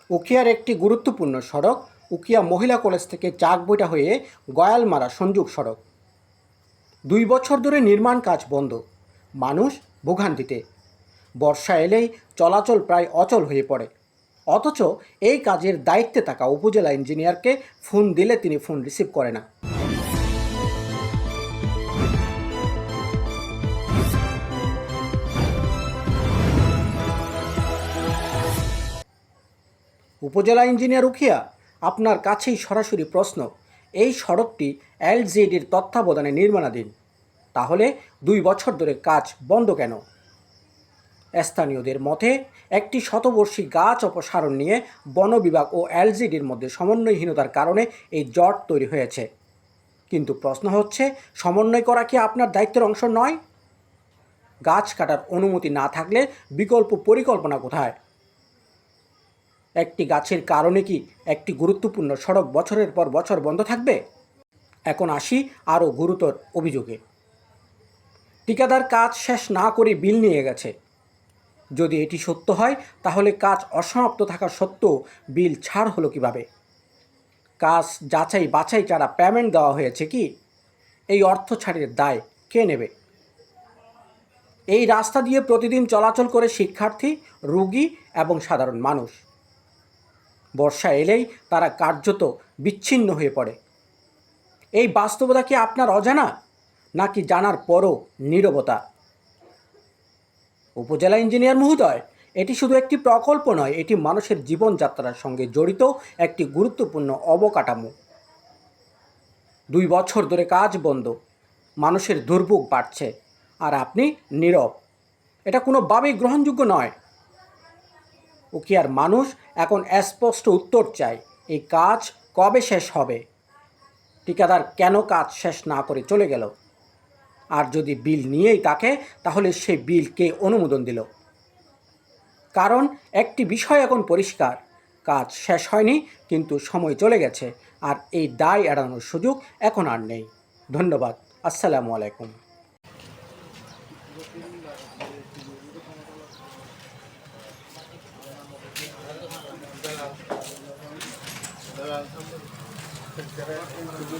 উখিয়ার একটি গুরুত্বপূর্ণ সড়ক উখিয়া মহিলা কলেজ থেকে চাকবইটা হয়ে গয়ালমারা সংযোগ সড়ক 2 বছর ধরে নির্মাণ কাজ বন্ধ। মানুষ ভোগান্তিতে। বর্ষা এলেই চলাচল প্রায় অচল হয়ে পড়ে। অথচ এই কাজের দায়িত্বে থাকা উপজেলা ইঞ্জিনিয়ারকে ফোন দিলে তিনি ফোন রিসিভ করে না। উপজেলা ইঞ্জিনিয়ার উখিয়া, আপনার কাছেই সরাসরি প্রশ্ন। এই সড়কটি এলজিডির তত্ত্বাবধানে নির্মাণাধীন, তাহলে 2 বছর ধরে কাজ বন্ধ কেন? স্থানীয়দের মতে একটি শতবর্ষী গাছ অপসারণ নিয়ে বন বিভাগ ও এলজিডির মধ্যে সমন্বয়হীনতার কারণে এই জট তৈরি হয়েছে। কিন্তু প্রশ্ন হচ্ছে, সমন্বয় করা কি আপনার দায়িত্বের অংশ নয়? গাছ কাটার অনুমতি না থাকলে বিকল্প পরিকল্পনা কোথায়? একটি গাছের কারণে কি একটি গুরুত্বপূর্ণ সড়ক বছরের পর বছর বন্ধ থাকবে? এখন আসি আরও গুরুতর অভিযোগে। ঠিকাদার কাজ শেষ না করে বিল নিয়ে গেছে। যদি এটি সত্য হয়, তাহলে কাজ অসমাপ্ত থাকা সত্ত্বেও বিল ছাড় হলো কিভাবে? কাজ যাচাই বাছাই ছাড়া পেমেন্ট দেওয়া হয়েছে কি? এই অর্থ ছাড়ের দায় কে নেবে? এই রাস্তা দিয়ে প্রতিদিন চলাচল করে শিক্ষার্থী, রোগী এবং সাধারণ মানুষ। বর্ষা এলেই তারা কার্যত বিচ্ছিন্ন হয়ে পড়ে। এই বাস্তবতা কি আপনার অজানা, নাকি জানার পরও নীরবতা? উপজেলা ইঞ্জিনিয়ার মহোদয়, এটি শুধু একটি প্রকল্প নয়, এটি মানুষের জীবনযাত্রার সঙ্গে জড়িত একটি গুরুত্বপূর্ণ অবকাঠামো। 2 বছর ধরে কাজ বন্ধ, মানুষের দুর্ভোগ বাড়ছে, আর আপনি নীরব। এটা কোনোভাবেই গ্রহণযোগ্য নয়। উখিয়ার মানুষ এখন স্পষ্ট উত্তর চায়। এই কাজ কবে শেষ হবে? ঠিকাদার কেন কাজ শেষ না করে চলে গেল? আর যদি বিল নিয়েই থাকে, তাহলে সেই বিল কে অনুমোদন দিল? কারণ একটি বিষয় এখন পরিষ্কার, কাজ শেষ হয়নি, কিন্তু সময় চলে গেছে, আর এই দায় এড়ানোর সুযোগ এখন আর নেই। ধন্যবাদ। আসসালামু আলাইকুম। Dalam